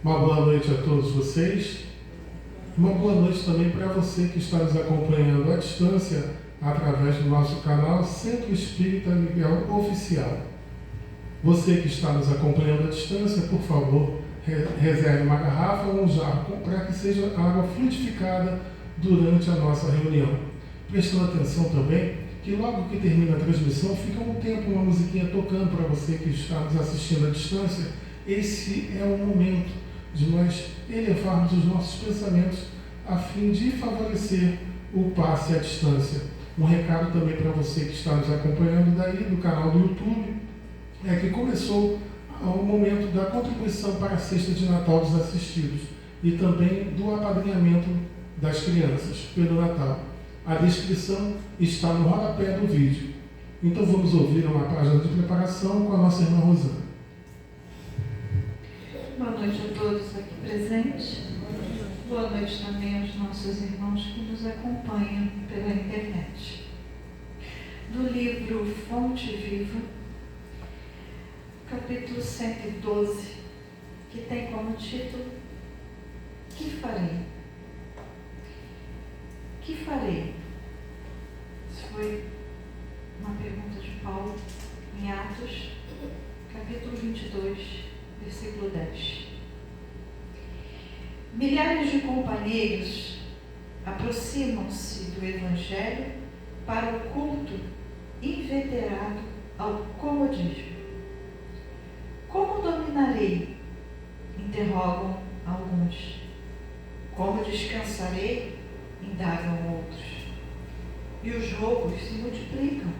Uma boa noite a todos vocês. Uma boa noite também para você que está nos acompanhando à distância através do nosso canal Centro Espírita Miguel Oficial. Você que está nos acompanhando à distância, por favor, reserve uma garrafa ou um jarro para que seja água fluidificada durante a nossa reunião. Prestando atenção também que logo que termina a transmissão fica um tempo uma musiquinha tocando para você que está nos assistindo à distância. Esse é o momento de nós elevarmos os nossos pensamentos a fim de favorecer o passe à distância. Um recado também para você que está nos acompanhando daí do canal do YouTube é que começou o momento da contribuição para a cesta de Natal dos assistidos e também do apadrinhamento das crianças pelo Natal. A descrição está no rodapé do vídeo. Então vamos ouvir uma página de preparação com a nossa irmã Rosana. Boa noite a todos aqui presentes. Boa noite também aos nossos irmãos que nos acompanham pela internet. Do livro Fonte Viva, capítulo 112, que tem como título Que farei? Que farei? Isso foi uma pergunta de Paulo em Atos, capítulo 22, versículo 10. Milhares de companheiros aproximam-se do Evangelho para o culto inveterado ao comodismo. Como dominarei? Interrogam alguns. Como descansarei? Indagam outros. E os roubos se multiplicam,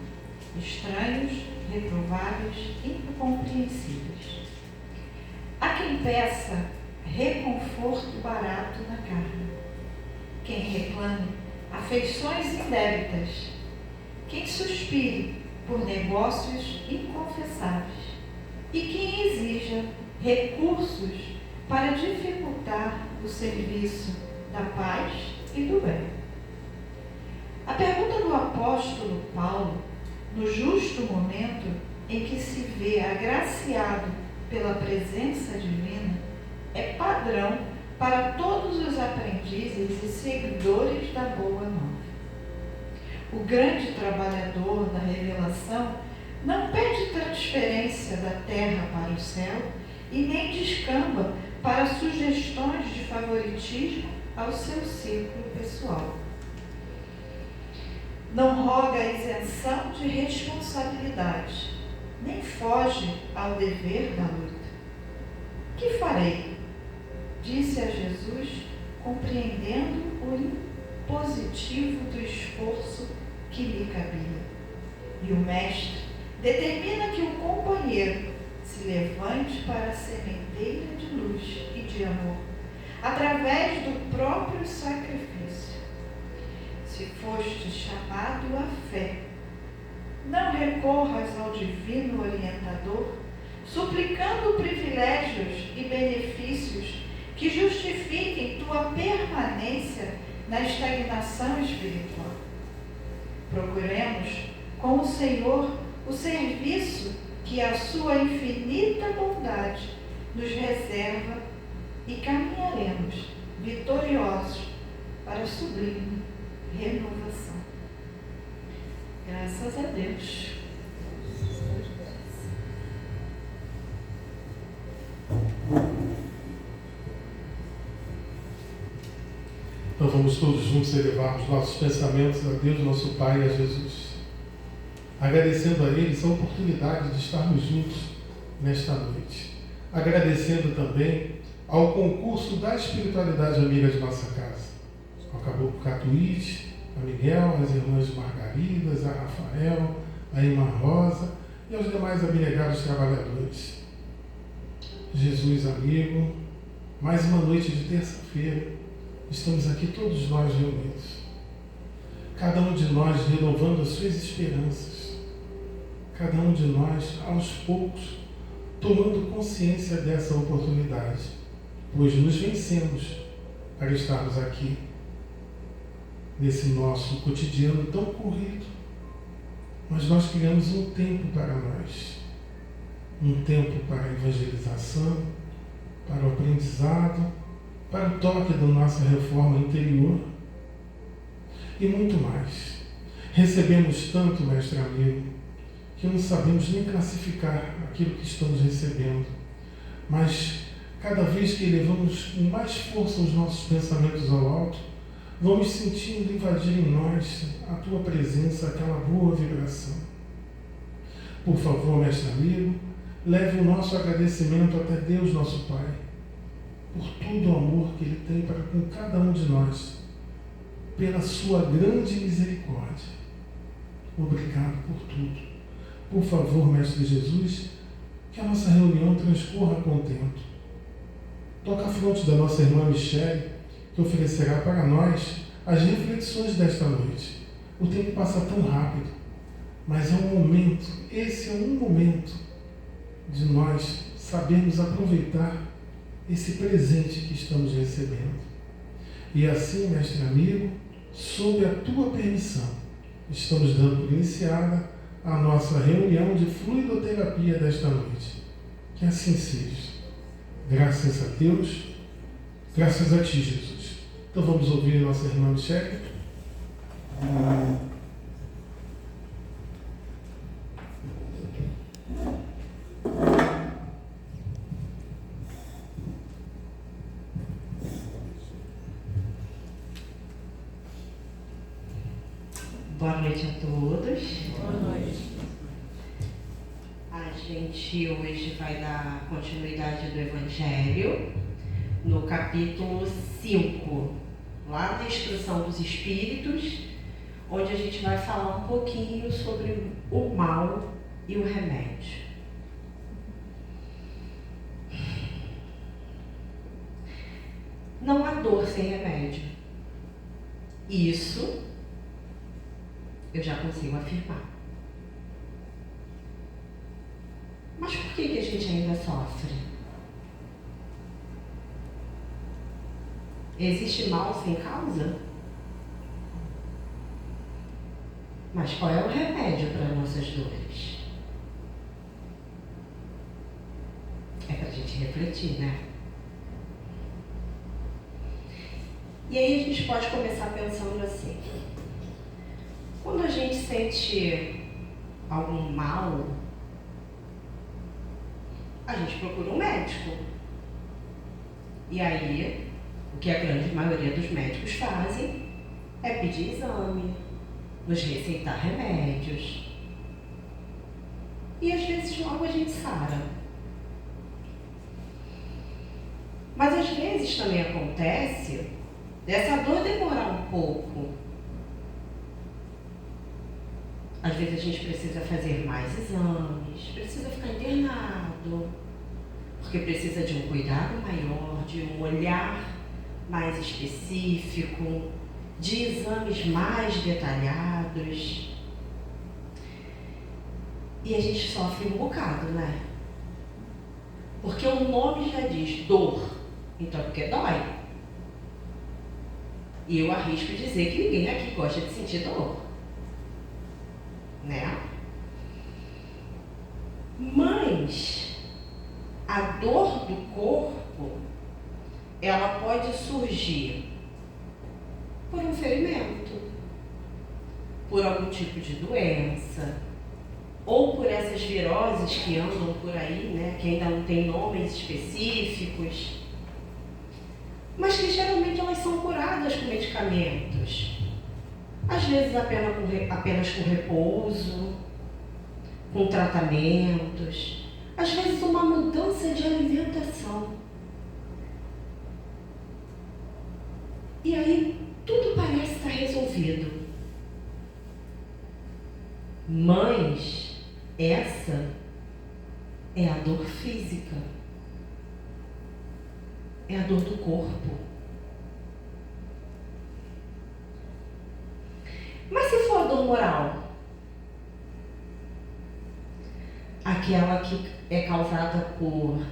estranhos, reprováveis, incompreensíveis. Há quem peça reconforto barato na carne, quem reclame afeições indébitas, quem suspire por negócios inconfessáveis e quem exija recursos para dificultar o serviço da paz e do bem. A pergunta do apóstolo Paulo, no justo momento em que se vê agraciado pela presença divina, é padrão para todos os aprendizes e seguidores da Boa Nova. O grande trabalhador da revelação não pede transferência da terra para o céu e nem descamba para sugestões de favoritismo ao seu círculo pessoal. Não roga a isenção de responsabilidade, nem foge ao dever da luta. Que farei? Disse a Jesus, compreendendo o impositivo do esforço que lhe cabia. E o mestre determina que o companheiro se levante para a sementeira de luz e de amor, através do próprio sacrifício. Se foste chamado à fé, não recorras ao divino orientador, suplicando privilégios e benefícios que justifiquem tua permanência na estagnação espiritual. Procuremos com o Senhor o serviço que a sua infinita bondade nos reserva e caminharemos vitoriosos para a sublime renovação. Graças a Deus. Então vamos todos juntos elevarmos nossos pensamentos a Deus, nosso Pai, e a Jesus, agradecendo a eles a oportunidade de estarmos juntos nesta noite, agradecendo também ao concurso da espiritualidade amiga de nossa casa, ao Caboclo Catuíte, a Miguel, as irmãs Margaridas, a Rafael, a irmã Rosa e aos demais abnegados trabalhadores. Jesus amigo, mais uma noite de terça-feira, estamos aqui todos nós reunidos, cada um de nós renovando as suas esperanças, cada um de nós, aos poucos, tomando consciência dessa oportunidade, pois nos vencemos para estarmos aqui, nesse nosso cotidiano tão corrido, mas nós criamos um tempo para nós, um tempo para a evangelização, para o aprendizado, para o toque da nossa reforma interior e muito mais. Recebemos tanto, mestre amigo, que não sabemos nem classificar aquilo que estamos recebendo, mas cada vez que elevamos com mais força os nossos pensamentos ao alto, vamos sentindo invadir em nós a tua presença, aquela boa vibração. Por favor, mestre amigo, leve o nosso agradecimento até Deus, nosso Pai, por todo o amor que Ele tem para com cada um de nós, pela sua grande misericórdia. Obrigado por tudo. Por favor, mestre Jesus, que a nossa reunião transcorra contento. Toca a fronte da nossa irmã Michele, que oferecerá para nós as reflexões desta noite. O tempo passa tão rápido, mas é um momento, esse é um momento de nós sabermos aproveitar esse presente que estamos recebendo. E assim, mestre amigo, sob a tua permissão, estamos dando por iniciada a nossa reunião de fluidoterapia desta noite. Que assim seja. Graças a Deus, graças a ti, Jesus. Então vamos ouvir a nossa irmã Michele. Boa noite a todos. Boa noite. A gente hoje vai dar continuidade do Evangelho no capítulo 5, lá na Instrução dos Espíritos, onde a gente vai falar um pouquinho sobre o mal e o remédio. Não há dor sem remédio. Isso eu já consigo afirmar. Mas por que a gente ainda sofre? Existe mal sem causa? Mas qual é o remédio para nossas dores? É para a gente refletir, né? E aí a gente pode começar pensando assim: quando a gente sente algum mal, a gente procura um médico. E aí, o que a grande maioria dos médicos fazem é pedir exame, nos receitar remédios. E às vezes logo a gente sara. Mas às vezes também acontece dessa dor demorar um pouco. Às vezes a gente precisa fazer mais exames, precisa ficar internado, porque precisa de um cuidado maior, de um olhar mais específico, de exames mais detalhados. E a gente sofre um bocado, né? Porque o nome já diz dor, então é porque dói. E eu arrisco dizer que ninguém aqui gosta de sentir dor, né? Mas a dor do corpo, ela pode surgir por um ferimento, por algum tipo de doença, ou por essas viroses que andam por aí, né, que ainda não tem nomes específicos, mas que geralmente elas são curadas com medicamentos. Às vezes apenas com repouso, com tratamentos, às vezes uma mudança de alimentação. E aí tudo parece estar resolvido. Mas essa é a dor física. É a dor do corpo. Mas se for a dor moral? Aquela que é causada por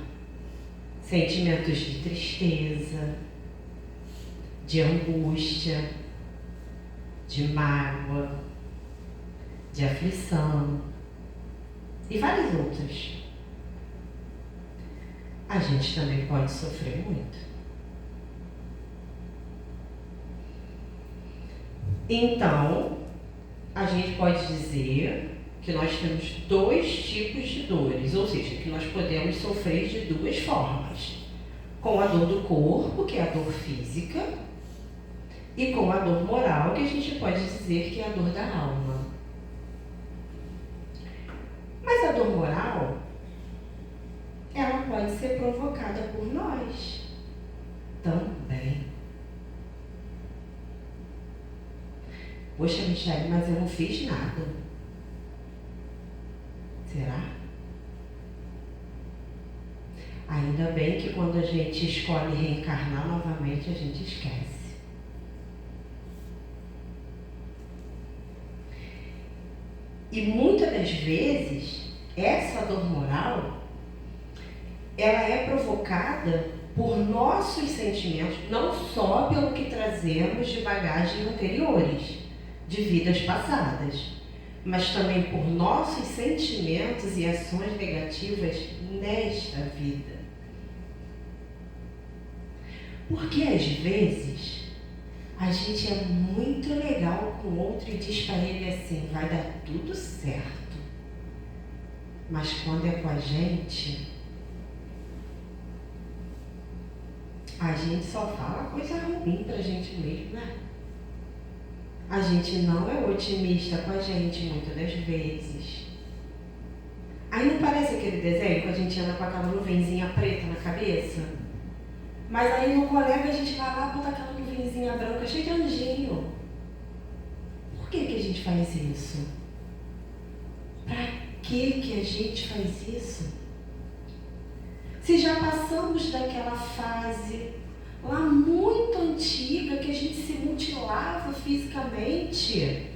sentimentos de tristeza, de angústia, de mágoa, de aflição e várias outras. a gente também pode sofrer muito. Então, a gente pode dizer que nós temos 2 tipos de dores, ou seja, que nós podemos sofrer de 2 formas. Com a dor do corpo, que é a dor física, e com a dor moral, que a gente pode dizer que é a dor da alma. Mas a dor moral, ela pode ser provocada por nós também. Poxa, Michele, mas eu não fiz nada. Será? Ainda bem que quando a gente escolhe reencarnar novamente, a gente esquece. E muitas das vezes, essa dor moral, ela é provocada por nossos sentimentos, não só pelo que trazemos de bagagens anteriores, de vidas passadas, mas também por nossos sentimentos e ações negativas nesta vida. Porque às vezes a gente é muito legal com o outro e diz para ele assim, vai dar tudo certo. Mas quando é com a gente só fala coisa ruim pra gente mesmo, né? A gente não é otimista com a gente muitas das vezes. Aí não parece aquele desenho que a gente anda com aquela nuvenzinha preta na cabeça? Mas aí no colega a gente vai lá e bota aquela nuvenzinha branca cheia de anjinho. Por que a gente faz isso? Pra que a gente faz isso? Se já passamos daquela fase lá muito antiga que a gente se mutilava fisicamente,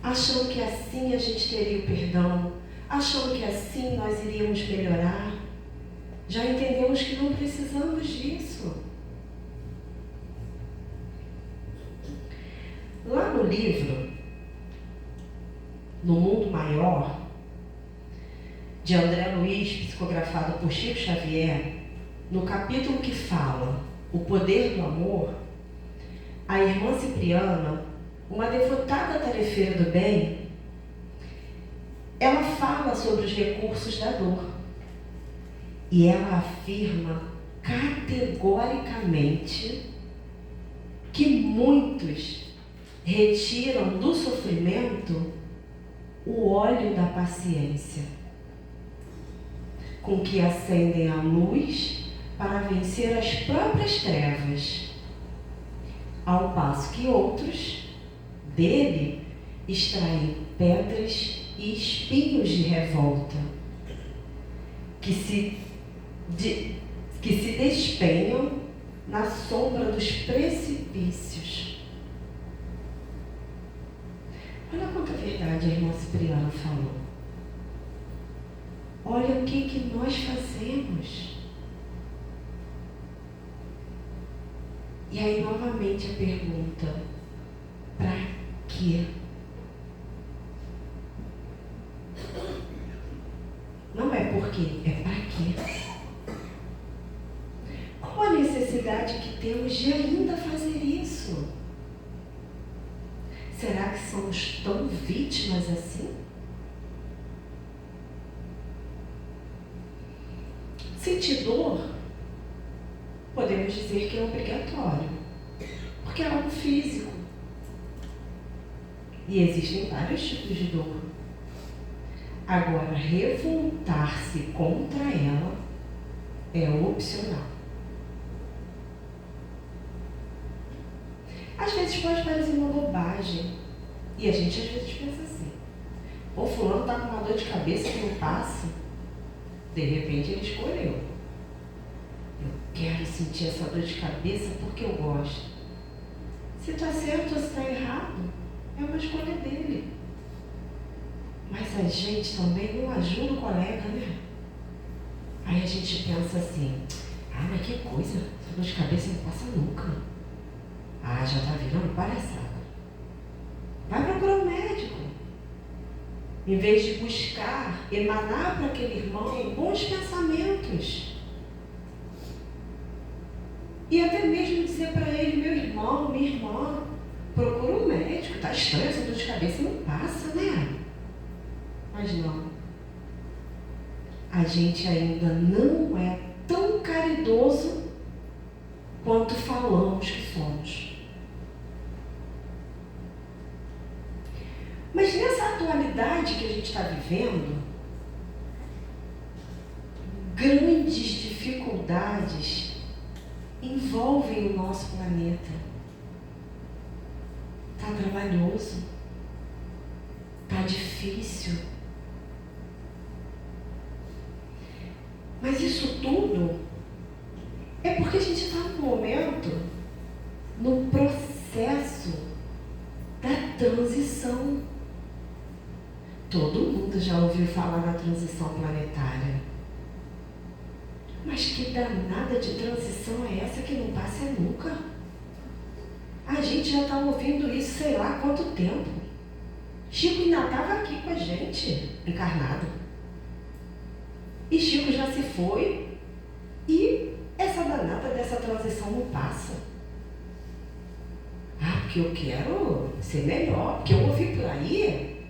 achando que assim a gente teria o perdão, achando que assim nós iríamos melhorar, já entendemos que não precisamos disso. Lá no livro, No Mundo Maior, de André Luiz, psicografado por Chico Xavier, no capítulo que fala o poder do amor, a irmã Cipriana, uma devotada tarefeira do bem, ela fala sobre os recursos da dor. E ela afirma categoricamente que muitos retiram do sofrimento o óleo da paciência, com que acendem a luz para vencer as próprias trevas, ao passo que outros dele extraem pedras e espinhos de revolta, que se despenham na sombra dos precipícios. Olha quanta verdade a irmã Cipriana falou. Olha o que nós fazemos. E aí novamente a pergunta, para quê? Não é por quê, é para quê? Qual a necessidade que temos de ainda fazer isso? Será que somos tão vítimas assim? Sentir dor, podemos dizer que é obrigatório, porque é algo físico. E existem vários tipos de dor. Agora, revoltar-se contra ela é opcional. Às vezes pode parecer uma bobagem. E a gente às vezes pensa assim, o fulano está com uma dor de cabeça que não passa. De repente ele escolheu. Eu quero sentir essa dor de cabeça porque eu gosto. Se está certo ou se está errado, é uma escolha dele. Mas a gente também não ajuda o colega, né? Aí a gente pensa assim, mas que coisa, essa dor de cabeça não passa nunca. Já está virando palhaçada. Vai procurar um médico. Em vez de buscar emanar para aquele irmão bons pensamentos. E até mesmo dizer para ele, meu irmão, minha irmã, procura um médico, está estranho, essa dor de cabeça não passa, né? Mas não. A gente ainda não é tão caridoso quanto falamos que somos. Mas nessa atualidade que a gente está vivendo, grandes dificuldades envolvem o nosso planeta. Está trabalhoso, está difícil. Mas isso tudo é porque a gente está no momento, no processo da transição. Todo mundo já ouviu falar da transição planetária. Mas que danada de transição é essa que não passa nunca? A gente já está ouvindo isso sei lá quanto tempo. Chico ainda estava aqui com a gente, encarnado. E Chico já se foi e essa danada dessa transição não passa. Ah, porque eu quero ser melhor, porque eu ouvi por aí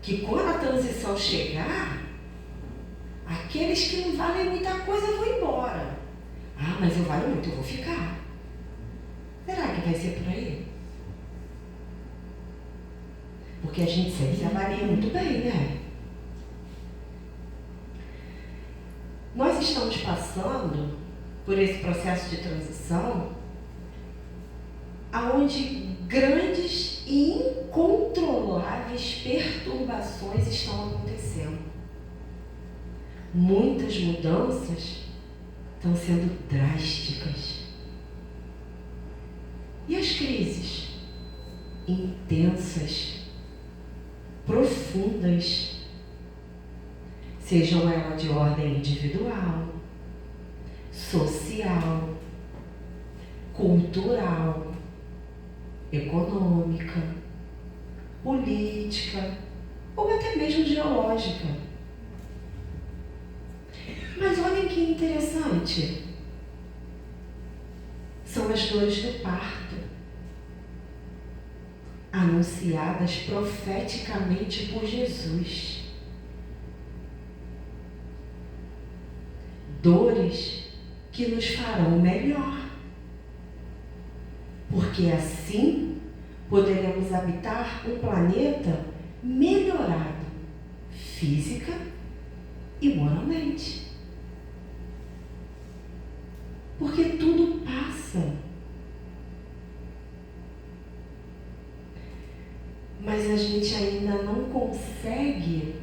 que quando a transição chegar, aqueles que não valem muita coisa vão embora. Ah, mas eu valho muito, eu vou ficar. Será que vai ser por aí? Porque a gente sempre se avalia muito bem, né? Nós estamos passando por esse processo de transição aonde grandes e incontroláveis perturbações estão acontecendo. Muitas mudanças estão sendo drásticas. E as crises? Intensas, profundas, sejam elas de ordem individual, social, cultural, econômica, política ou até mesmo geológica. Mas olhem que interessante. São as dores do parto, anunciadas profeticamente por Jesus. Dores que nos farão melhor, porque assim poderemos habitar um planeta melhorado, física e moralmente. Porque tudo passa. Mas a gente ainda não consegue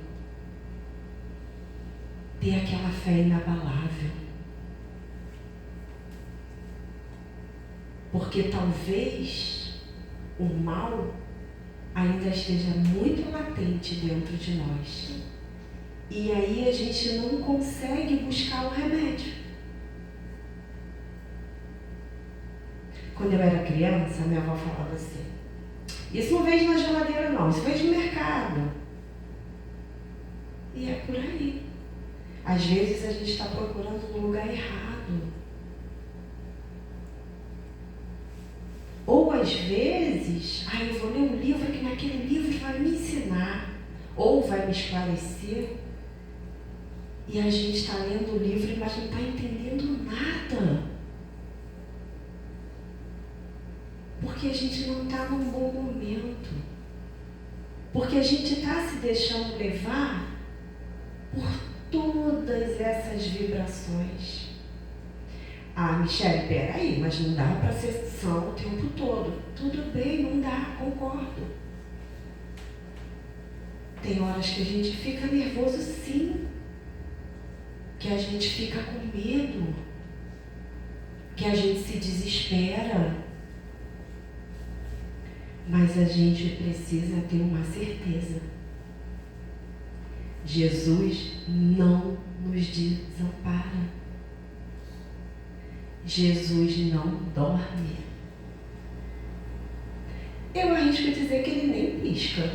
ter aquela fé inabalável. Porque talvez o mal ainda esteja muito latente dentro de nós. E aí a gente não consegue buscar o remédio. Quando eu era criança, minha avó falava assim: isso não vende na geladeira não, isso vende no mercado. E é por aí. Às vezes a gente está procurando no lugar errado. Ou às vezes, eu vou ler um livro que naquele livro vai me ensinar, ou vai me esclarecer. E a gente está lendo o livro, mas não está entendendo nada. Porque a gente não está num bom momento. Porque a gente está se deixando levar por todas essas vibrações. Michele, peraí, mas não dá para ser sã o tempo todo. Tudo bem, não dá, concordo. Tem horas que a gente fica nervoso, sim. Que a gente fica com medo. Que a gente se desespera. Mas a gente precisa ter uma certeza. Jesus não nos desampara. Jesus não dorme. Eu arrisco dizer que ele nem pisca.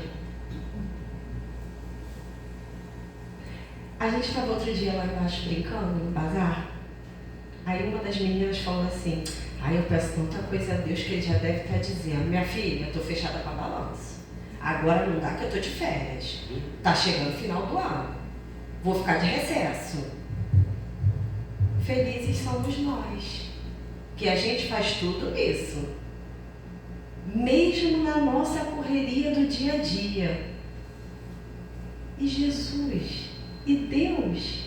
A gente estava outro dia lá embaixo brincando no bazar. Aí uma das meninas falou assim, eu peço tanta coisa a Deus que ele já deve estar dizendo, minha filha, estou fechada para balanço. Agora não dá que eu estou de férias. Está chegando o final do ano. Vou ficar de recesso. Felizes somos nós, que a gente faz tudo isso. Mesmo na nossa correria do dia a dia. E Jesus, e Deus.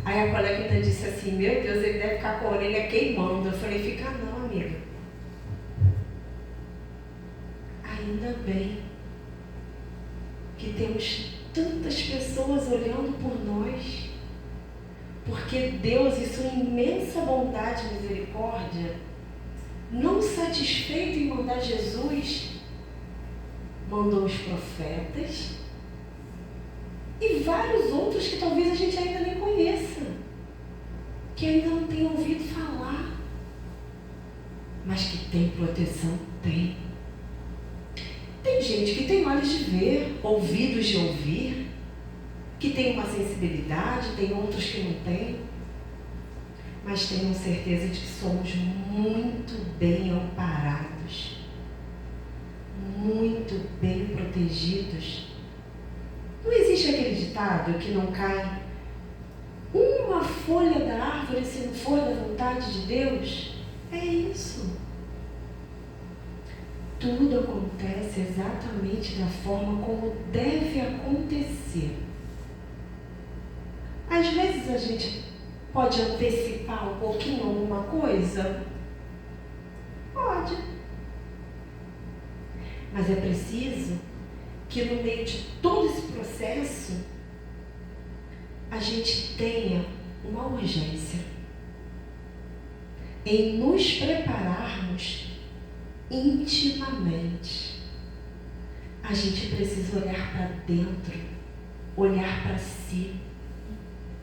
Aí a colega ainda disse assim, meu Deus, ele deve ficar com a orelha queimando. Eu falei, fica não, amiga. Ainda bem que temos tantas pessoas olhando por nós, porque Deus, em sua imensa bondade e misericórdia, não satisfeito em mandar Jesus, mandou os profetas e vários outros que talvez a gente ainda nem conheça, que ainda não tem ouvido falar, mas que tem proteção, tem. Tem gente que tem olhos de ver, ouvidos de ouvir, que tem uma sensibilidade, tem outros que não têm, mas tenham certeza de que somos muito bem amparados, muito bem protegidos. Não existe aquele ditado que não cai uma folha da árvore se não for da vontade de Deus? É isso. Tudo acontece exatamente da forma como deve acontecer. Às vezes a gente pode antecipar um pouquinho alguma coisa? Pode. Mas é preciso que no meio de todo esse processo a gente tenha uma urgência em nos prepararmos intimamente. A gente precisa olhar para dentro, olhar para si.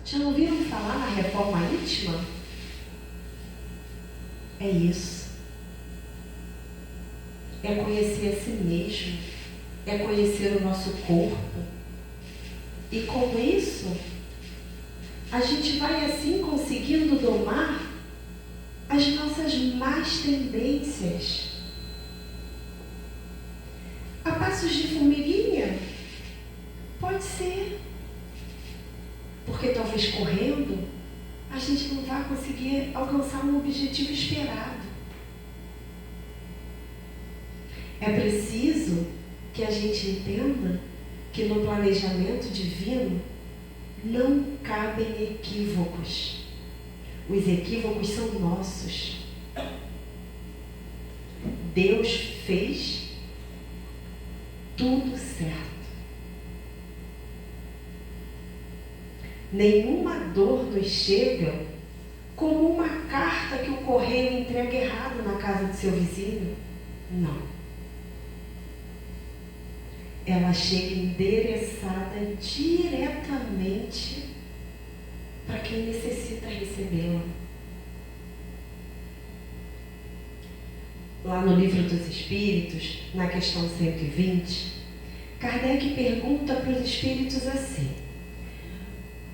Já ouviram falar na reforma íntima? É isso. É conhecer a si mesmo. É conhecer o nosso corpo. E com isso, a gente vai assim conseguindo domar as nossas más tendências. A passos de formiguinha? Pode ser. Porque talvez correndo, a gente não vai conseguir alcançar um objetivo esperado. É preciso que a gente entenda que no planejamento divino não cabem equívocos. Os equívocos são nossos. Deus fez tudo certo. Nenhuma dor nos chega como uma carta que o correio entrega errado na casa do seu vizinho. Não. Ela chega endereçada diretamente para quem necessita recebê-la. Lá no Livro dos Espíritos, na questão 120, Kardec pergunta para os espíritos assim: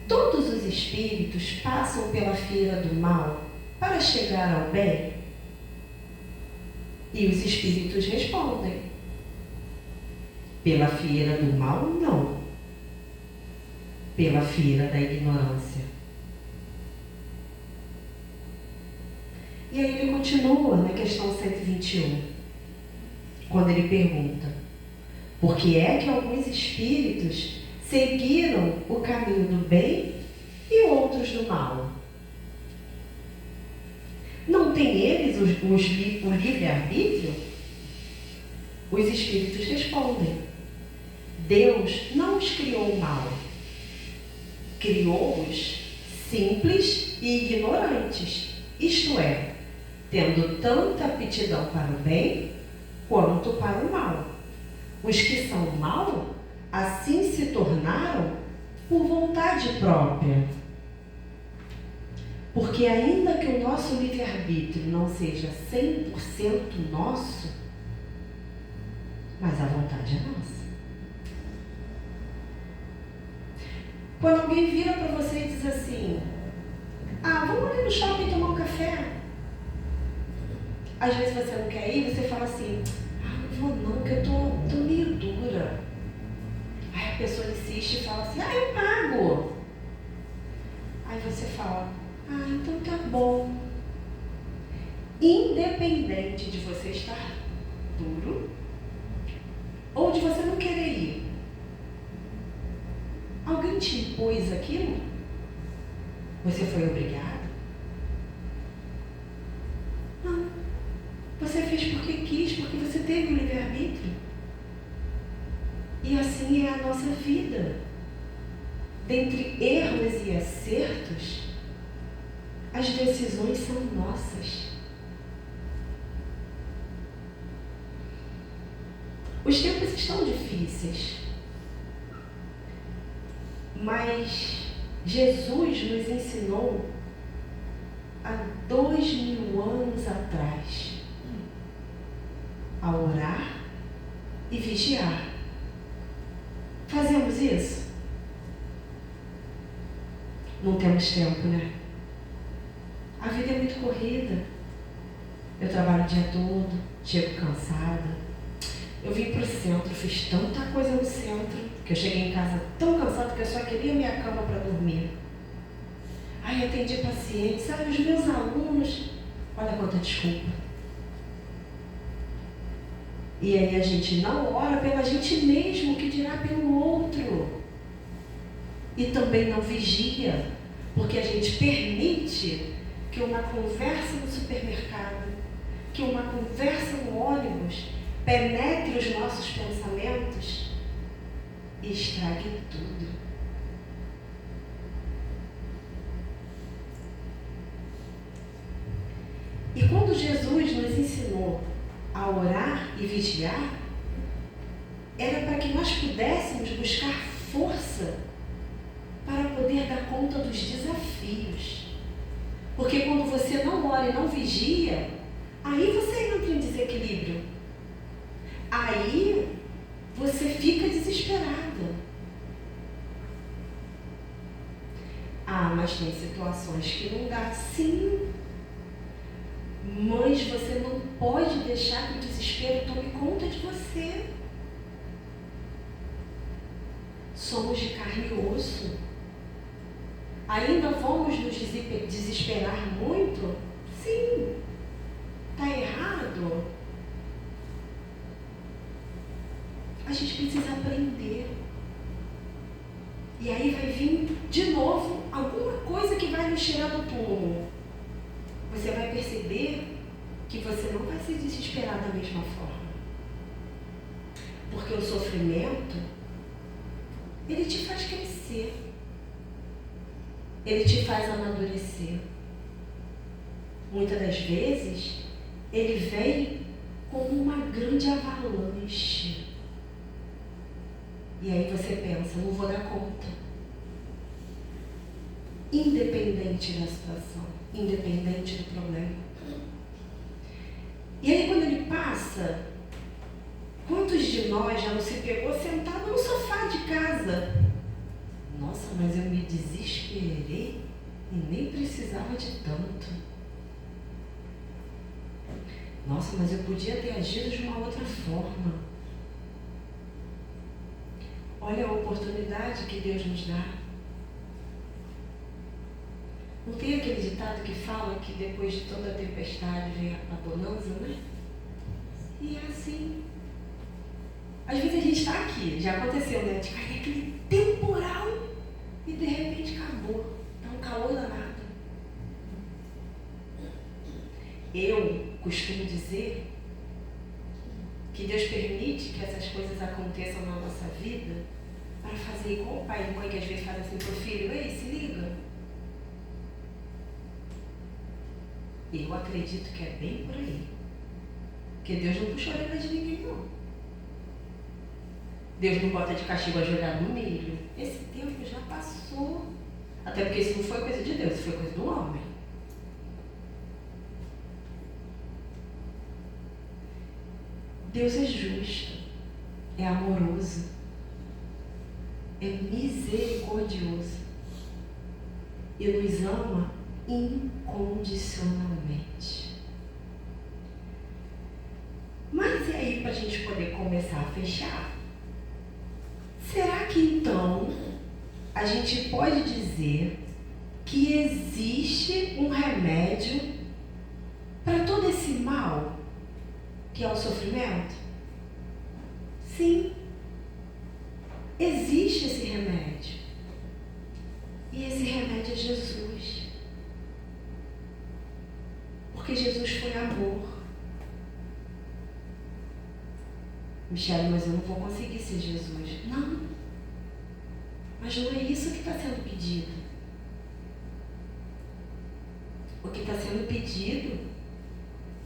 todos os espíritos passam pela fieira do mal para chegar ao bem? E os espíritos respondem: pela fieira do mal, não. Pela fieira da ignorância. E aí ele continua na questão 121, quando ele pergunta: por que é que alguns espíritos seguiram o caminho do bem e outros do mal? Não têm eles o livre-arbítrio? Os espíritos respondem: Deus não os criou mal, criou-os simples e ignorantes, isto é, tendo tanta aptidão para o bem quanto para o mal. Os que são mal, assim se tornaram por vontade própria. Porque ainda que o nosso livre-arbítrio não seja 100% nosso, mas a vontade é nossa. Quando alguém vira para você e diz assim: Ah, vamos ali no shopping tomar um café. Às vezes você não quer ir, você fala assim, não vou não, porque eu tô meio dura. Aí a pessoa insiste e fala assim, eu pago. Aí você fala, então tá bom. Independente de você estar duro ou de você não querer ir, alguém te impôs aquilo? Você foi obrigado? Não. Você fez porque quis, porque você teve um livre-arbítrio. E assim é a nossa vida. Dentre erros e acertos, as decisões são nossas. Os tempos estão difíceis, mas Jesus nos ensinou há 2000 anos atrás a orar e vigiar. Fazemos isso? Não temos tempo, né? A vida é muito corrida. Eu trabalho o dia todo, chego cansada. Eu vim para o centro, fiz tanta coisa no centro, que eu cheguei em casa tão cansada que eu só queria minha cama para dormir. Atendi pacientes, os meus alunos. Olha quanta desculpa. E aí a gente não ora pela gente mesmo, que dirá pelo outro. E também não vigia, porque a gente permite que uma conversa no supermercado, que uma conversa no ônibus penetre os nossos pensamentos e estrague tudo. E quando Jesus nos ensinou a orar e vigiar, era para que nós pudéssemos buscar força para poder dar conta dos desafios. Porque quando você não ora e não vigia, aí você entra em desequilíbrio. Aí você fica desesperada. Mas tem situações que não dá, sim. Mas você não pode deixar que o desespero tome conta de você. Somos de carne e osso. Ainda vamos nos desesperar muito? Sim. Está errado? A gente precisa aprender. E aí vai vir de novo alguma coisa que vai nos tirar do túmulo. Você vai perceber que você não vai se desesperar da mesma forma. Porque o sofrimento, ele te faz crescer. Ele te faz amadurecer. Muitas das vezes, ele vem como uma grande avalanche. E aí você pensa, não vou dar conta. Independente da situação, independente do problema. E aí quando ele passa, quantos de nós já não se pegou sentado no sofá de casa? Nossa, mas eu me desesperei e nem precisava de tanto. Nossa, mas eu podia ter agido de uma outra forma. Olha a oportunidade que Deus nos dá. Não tem aquele ditado que fala que depois de toda a tempestade vem a bonança, né? E é assim. Às vezes a gente está aqui, já aconteceu, né? De cair aquele temporal e de repente acabou. Está um calor danado. Eu costumo dizer que Deus permite que essas coisas aconteçam na nossa vida para fazer igual o pai e mãe que às vezes fala assim pro filho, ei, se liga. Eu acredito que é bem por aí. Porque Deus não puxa a orelha de ninguém, não. Deus não bota de castigo ajoelhado no milho. Esse tempo já passou. Até porque isso não foi coisa de Deus, isso foi coisa do homem. Deus é justo, é amoroso, é misericordioso e nos ama incondicionalmente. Mas e aí, para a gente poder começar a fechar? Será que então a gente pode dizer que existe um remédio para todo esse mal que é o sofrimento? Sim, existe esse remédio. E esse remédio é Jesus. Porque Jesus foi amor. Michele, mas eu não vou conseguir ser Jesus. Não. Mas não é isso que está sendo pedido. O que está sendo pedido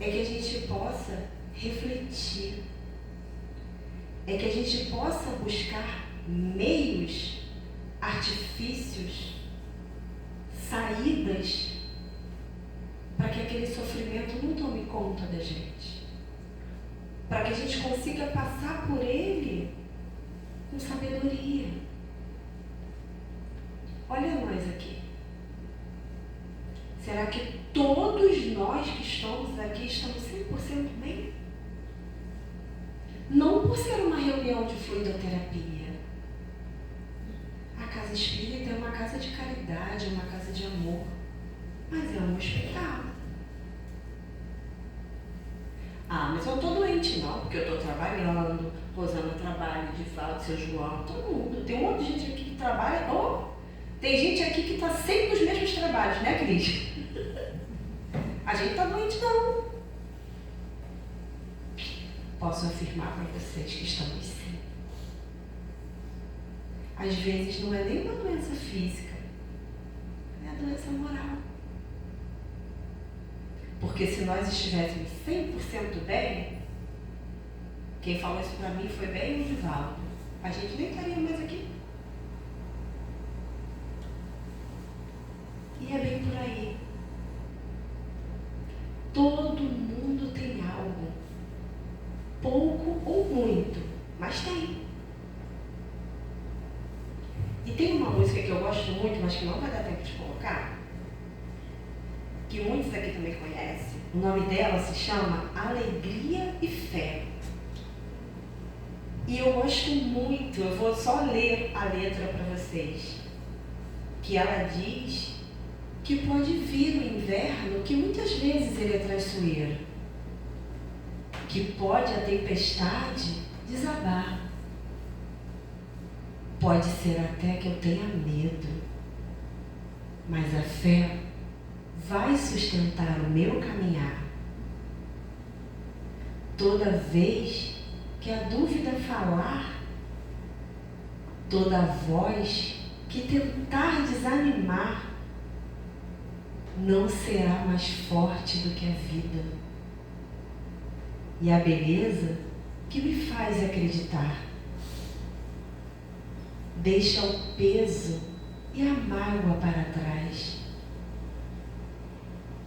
é que a gente possa refletir. É que a gente possa buscar meios, artifícios, saídas para que aquele sofrimento não tome conta da gente. Para que a gente consiga passar por ele com sabedoria. Olha nós aqui. Será que todos nós que estamos aqui estamos 100% bem? Não por ser uma reunião de fluidoterapia. A casa espírita é uma casa de caridade, é uma casa de amor, mas é um hospital. Ah, mas eu estou doente, não, porque eu estou trabalhando, Rosana trabalha, Divaldo, seu João, todo mundo. Tem um monte de gente aqui que trabalha, tem gente aqui que está sempre nos mesmos trabalhos, né, Cris? A gente está doente, não. Posso afirmar para vocês que estamos sim. Às vezes não é nem uma doença física, é a doença moral. Porque se nós estivéssemos 100% bem, quem falou isso para mim foi bem o Divaldo. A gente nem estaria mais aqui. E é bem por aí. Todo mundo tem algo. Pouco ou muito, mas tem. E tem uma música que eu gosto muito, mas que não vai dar tempo de colocar, que muitos aqui também conhecem. O nome dela se chama Alegria e Fé. E eu gosto muito, eu vou só ler a letra para vocês. Que ela diz que pode vir o inverno, que muitas vezes ele é traiçoeiro. Que pode a tempestade desabar. Pode ser até que eu tenha medo, mas a fé vai sustentar o meu caminhar. Toda vez que a dúvida falar, toda voz que tentar desanimar, não será mais forte do que a vida e a beleza que me faz acreditar. Deixa o peso e a mágoa para trás.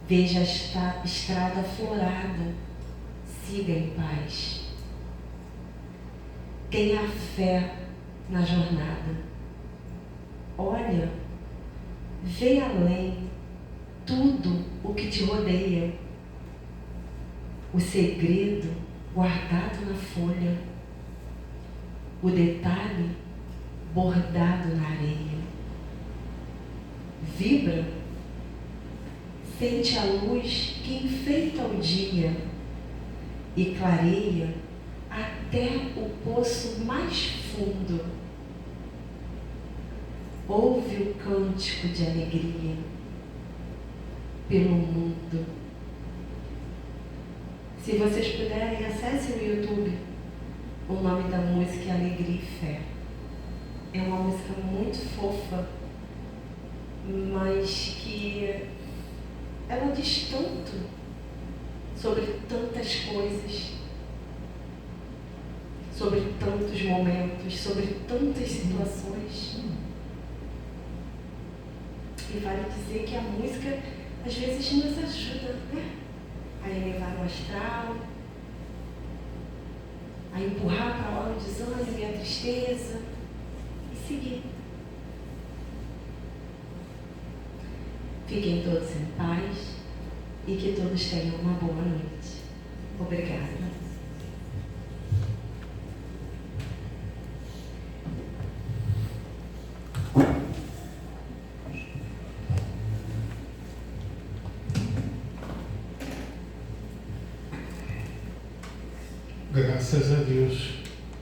Veja esta estrada florada, siga em paz. Tenha fé na jornada. Olha, vê além tudo o que te rodeia. O segredo guardado na folha, o detalhe bordado na areia. Vibra, sente a luz que enfeita o dia e clareia até o poço mais fundo. Ouve o cântico de alegria pelo mundo. Se vocês puderem, acessem no YouTube. O nome da música é Alegria e Fé. É uma música muito fofa, mas que ela diz tanto sobre tantas coisas, sobre tantos momentos, sobre tantas situações. E vale dizer que a música às vezes nos ajuda, né? A elevar o astral, a empurrar para lá o desânimo e a tristeza e seguir. Fiquem todos em paz e que todos tenham uma boa noite. Obrigada. Graças a Deus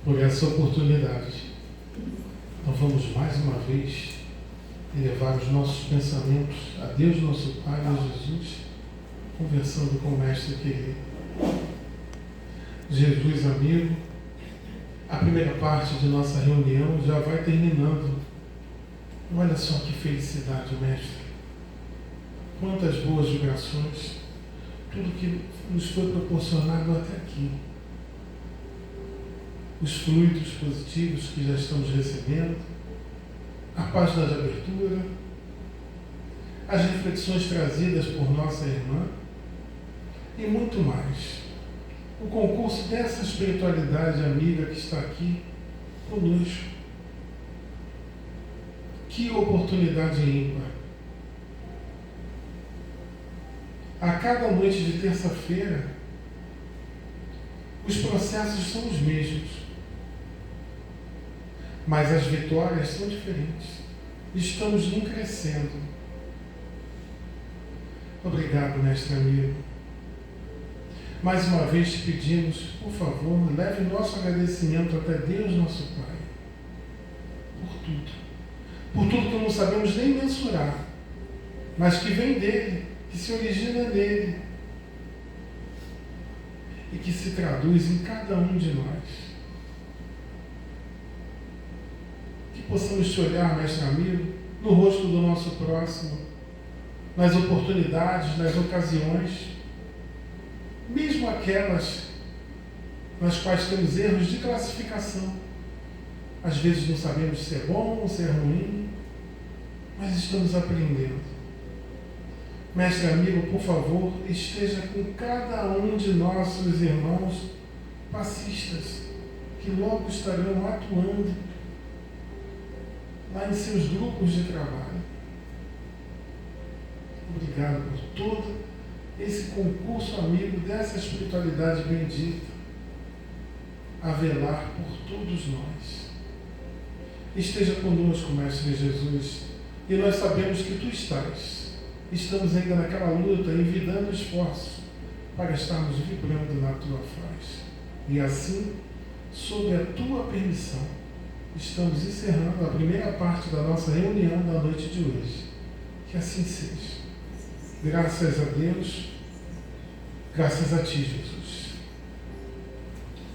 por essa oportunidade. Então vamos mais uma vez elevar os nossos pensamentos a Deus nosso Pai, a Jesus, conversando com o Mestre querido. Jesus amigo, a primeira parte de nossa reunião já vai terminando. Olha só que felicidade, Mestre. Quantas boas vibrações, tudo que nos foi proporcionado até aqui. Os fluidos positivos que já estamos recebendo, a página de abertura, as reflexões trazidas por nossa irmã e muito mais. O concurso dessa espiritualidade amiga que está aqui conosco. Que oportunidade ímpar. A cada noite de terça-feira, os processos são os mesmos. Mas as vitórias são diferentes. Estamos num crescendo. Obrigado, mestre amigo. Mais uma vez te pedimos, por favor, leve nosso agradecimento até Deus, nosso Pai. Por tudo. Por tudo que não sabemos nem mensurar, mas que vem dele, que se origina nele e que se traduz em cada um de nós. Possamos te olhar, mestre amigo, no rosto do nosso próximo, nas oportunidades, nas ocasiões, mesmo aquelas nas quais temos erros de classificação. Às vezes não sabemos se é bom ou se é ruim, mas estamos aprendendo. Mestre amigo, por favor, esteja com cada um de nossos irmãos passistas, que logo estarão atuando lá em seus grupos de trabalho. Obrigado por todo esse concurso amigo dessa espiritualidade bendita, a velar por todos nós. Esteja conosco, Mestre Jesus, e nós sabemos que Tu estás. Estamos ainda naquela luta, envidando esforço para estarmos vibrando na Tua face. E assim, sob a Tua permissão, estamos encerrando a primeira parte da nossa reunião da noite de hoje. Que assim seja. Graças a Deus, graças a Ti, Jesus.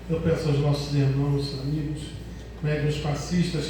Eu peço aos nossos irmãos, amigos, médiuns passistas,